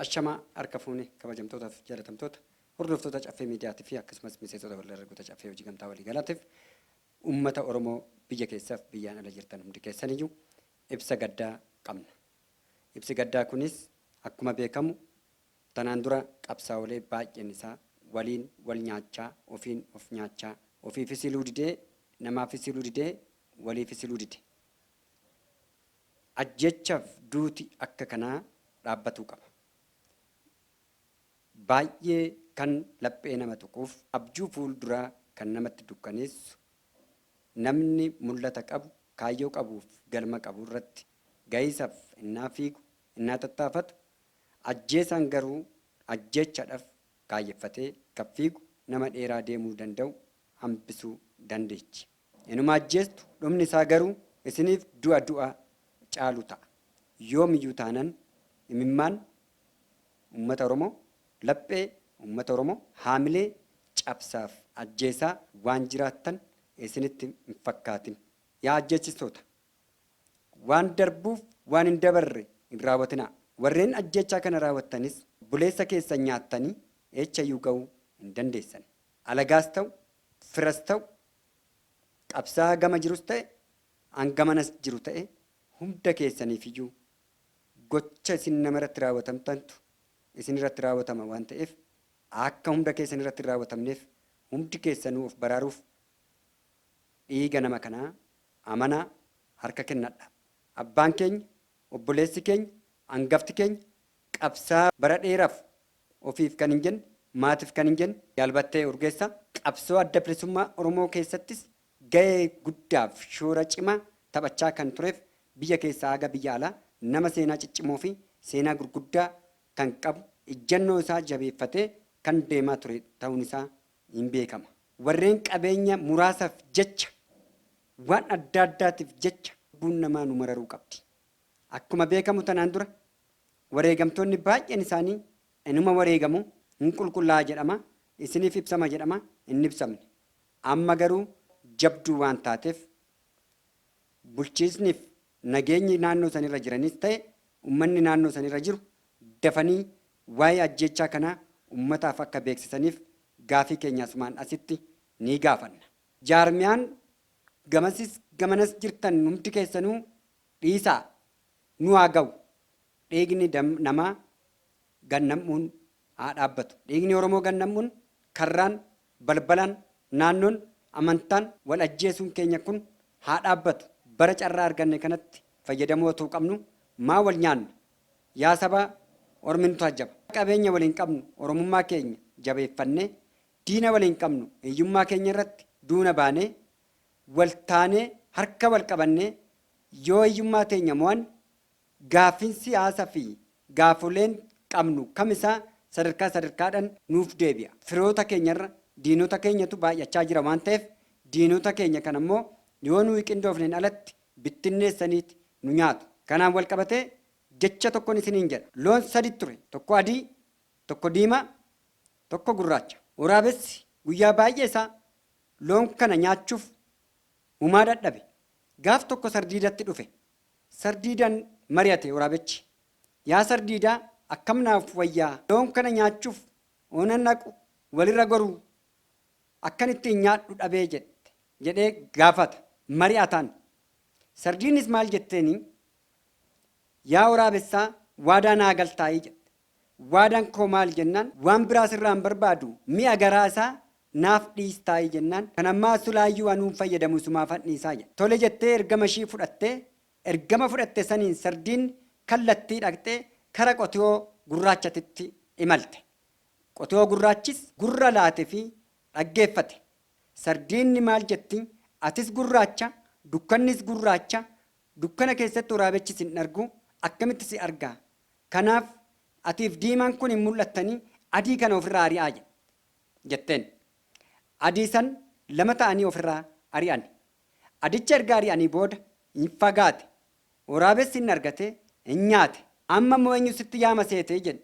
Ashamaa harka fuunee kabajamtootaaf jaalatamtoota hordoftoota caffee miidiyaatii fi akkasumas miseensota waldaa dargaggoota caffee hojii gamtaa walii galaatiif uummata Oromoo biyya keessaaf biyyaan ala jirtan hundi keessaniyyuu ibsa gaddaa qabna. Ibsi gaddaa kunis akkuma beekamu tanaan dura qabsaa'olee baay'een isaa waliin wal nyaachaa ofiin of nyaachaa ofii fisiluu didee namaa fisiluu didee walii fisiluu dide. Ajjechaaf duuti akka kanaa dhaabbatuu qaba. Baay'ee kan laphee nama tuquuf abjuu fuulduraa kan namatti dukkaneessu namni mul'ata qabu kaayyoo qabuuf galma qabu irratti ga'isaaf innaa fiigu innaa tattaafatu ajjeesaan garuu ajjechaadhaaf kaayyeffatee kan fiigu nama dheeraa deemuu danda'u hambisuu dandeechi. Inuma ajjeestu dhumni isaa garuu isiniif du'a caalu ta'a. Yoomiyyuu taanan imimmaan uummata Oromoo laphee uummata Oromoo haamilee cabsaaf ajjeesaa waan jiraattan isinitti hin fakkaatin. Yaa ajjechistoota waan darbuuf waan hin dabarre hin raawwatinaa. Warreen ajjechaa kana raawwattanis buleessa keessa nyaattanii eechayyuu ga'uu hin dandeessan. Alagaas ta'u firas ta'u qabsaa gama jirus ta'e hangamanas jiru ta'e hunda keessaniifiyyuu gocha isin namarratti raawwatamtantu isin irratti raawwatama waan ta'eef akka hunda keessan irratti raawwatamneef hundi keessanuu of baraaruuf dhiiga nama kanaa amanaa harka kennadha. Abbaan keenya obboleessi keenya hangafti keenya qabsaa bara dheeraaf ofiif kan hin jenne maatiif kan hin jenne Yaalbattee Urgeessaa qabsoo adda bilisummaa Oromoo keessattis ga'ee guddaaf shoora cimaa taphachaa kan tureef biyya keessaa haga biyya alaa nama seenaa ciccimoo fi seenaa gurguddaa kan qabu ijjannoo isaa jabeeffatee kan deemaa ture ta'uun isaa hin beekama. Warreen qabeenya muraasaaf jecha waan adda addaatiif jecha buun namaa nu mararuu qabdi. Akkuma beekamu tanaan dura wareegamtoonni baay'een isaanii inuma wareegamu hin qulqullaa'a jedhama isiniif ibsama jedhama hin ibsamne. Amma garuu jabduu waan taateef bulchiisniif nageenyi naannoo sanirra jiranis ta'e uummanni naannoo sanirra jiru dafanii waa'ee ajjechaa kanaa uummataaf akka beeksisaniif gaafii keenyaas maan asitti ni gaafanna. Jaarmiyaan gamasis gamanas jirtan hundi keessanuu dhiisaa nu haa ga'u. Dhiigni namaa gannamuun haa dhaabbatu. Dhiigni Oromoo gannamuun karraan balbalaan naannoon amantaan wal ajjeesuun keenya kun haa dhaabbatu. Bara carraa arganne kanatti fayyadamoo otoo qabnu maa wal nyaanna. Yaa sabaa Oromintu ajjaba. Qabeenya waliin qabnu Oromummaa keenya jabeeffannee diina waliin qabnu hiyyummaa keenya irratti duuna baanee wal taanee harka wal qabannee yoo hiyyummaa teenya mo'an gaaffiin siyaasaa fi gaafoleen qabnu kamisaa sadarkaadhaan nuuf deebi'a. Firoota keenyarra diinota keenyatu baay'achaa jira waan ta'eef diinota keenya kan ammoo yoo nuyi qindoofneen alatti bittinneessaniiti nu nyaatu. Kanaan wal qabatee jecha tokkoon isiniin jedha. Loon sadi ture tokko adii tokko diimaa tokko gurraacha. Waraabessi guyyaa baay'ee isaa loon kana nyaachuuf humaa dadhabe. Gaaf tokko sardiidatti dhufe. Sardiidaan mari'ate waraabechi. Yaa sardiidaa akkam naaf wayyaa loon kana nyaachuuf oonan naqu walirra goruu akkan ittiin nyaadhu dhabee jedhee gaafata. Mari'ataan. Sardiinis maal jetteeni? Yaa waraabessaa waadaa naa galtaa'ii jedhe. Waadaan koo maal jennaan? Waan biraas irraa hin barbaadu mi'a garaa isaa naaf dhiistaa'ii jennaan. Kan ammaa sulaayyuu anuun fayyadamu sumaaf hadhiisaa jedhe. Tole jettee ergama ishii fudhatte saniin sardiin kallattii dhaqxee kara qotiyoo gurraachatitti imalte. Qotiyoo gurraachis gurra laate fi dhaggeeffate. Sardiinni maal jetti? Atis gurraacha, dukkannis gurraacha, dukkana keessatti waraabechis hin argu, akkamitti si argaa? Kanaaf atiif diimaan kun hin mul'attanii adii kana ofirraa ari'aa jetteen. Adii san lama ta'anii ofirraa ari'an. Adicha erga ari'anii booda hin fagaate. Waraabessi hin argate hin nyaate. Amma moo eenyu sitti yaama seetee jedhe.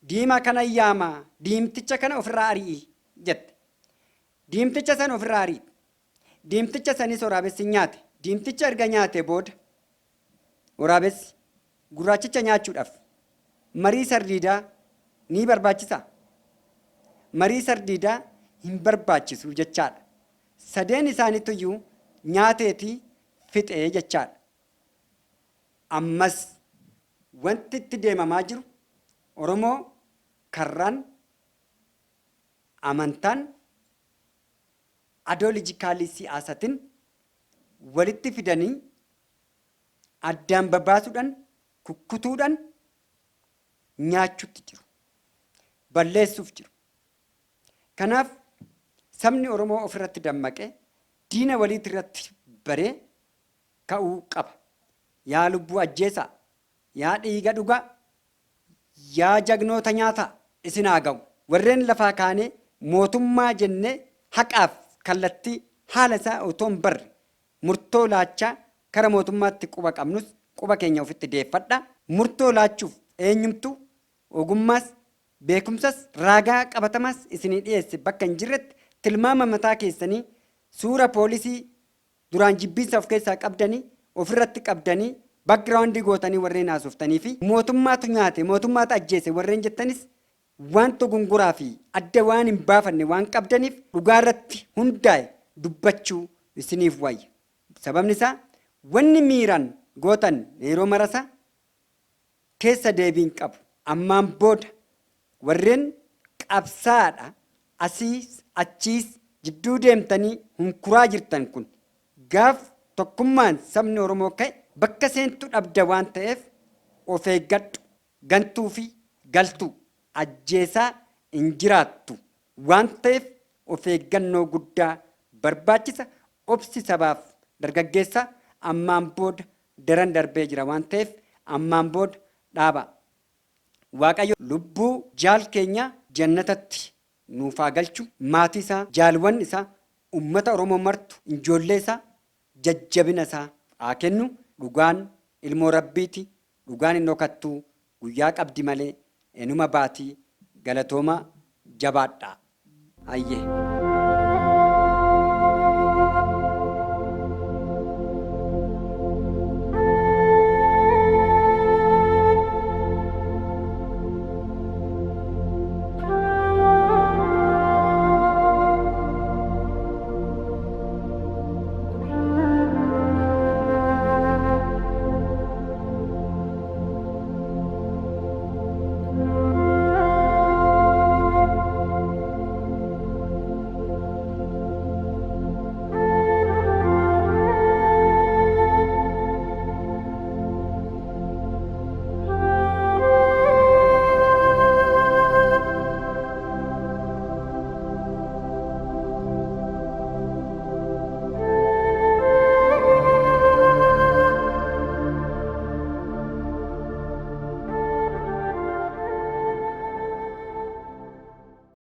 Diimaa kana yaama diimticha kana ofirraa ari'ii jette. Diimticha san ofirraa ari'i. Diimticha sanis waraabessi nyaate. Diimticha erga nyaate booda waraabessi gurraachicha nyaachuudhaaf marii sardiidaa ni barbaachisa. Marii sardiidaa hin barbaachisu jechaadha. Sadeen isaaniitu nyaateetii fixee jechaadha. Ammas wanti itti deemamaa jiru Oromoo karraan amantaan adoolojikaalii siyaasatiin walitti fidanii addaan babbaasuudhaan kukkutuudhaan nyaachuutti jiru. Balleessuuf jiru. Kanaaf sabni Oromoo ofirratti dammaqee diina waliitti irratti baree ka'uu qaba. Yaa lubbuu ajjeesaa, yaa dhiiga dhugaa, yaa jagnoota nyaataa isin haa ga'u. Warreen lafaa kaanee mootummaa jennee haqaaf kallattii haala isaa otoo hin barre murtoo laachaa kara mootummaatti quba qabnus quba keenya ofitti deeffadha. Murtoo laachuuf eenyumtu ogummaas beekumsas raagaa qabatamaas isinii dhiyeesse bakka hin jirretti tilmaama mataa keessanii suura poolisii duraan jibbiinsa of keessaa qabdanii ofirratti qabdanii backgroundii gootanii warreen haasoftanii fi mootummaatu nyaate mootummaatu ajjeese warreen jettanis waan togunguraa fi adda waan hin baafanne waan qabdaniif dhugaarratti hundaa'e dubbachuu isiniif wayya. Sababni isaa wanni miiraan gootan yeroo marasa keessa deebiin qabu. Ammaan booda warreen qabsaadha asiis achiis jidduu deemtanii hunkuraa jirtan kun gaaf tokkummaan sabni Oromoo ka'e bakka seentu dhabda waan ta'eef of eeggadhu. Gantuu fi galtuu ajjeesaa hin jiraattu waan ta'eef of eeggannoo guddaa barbaachisa. Obsi sabaaf dargaggeessaa ammaan booda daran darbee jira waan ta'eef ammaan booda dhaaba. Waaqayyo lubbuu jaal keenya jannatatti nuuf haa galchu. Maatii isaa, jaalwan isaa, uummata Oromoo martu, ijoollee isaa, jajjabina isaa haa kennu. Dhugaan ilmoo rabbiiti. Dhugaan hin dhokattu guyyaa qabdi malee enuma baatii galatooma jabaadhaa. Hayyee.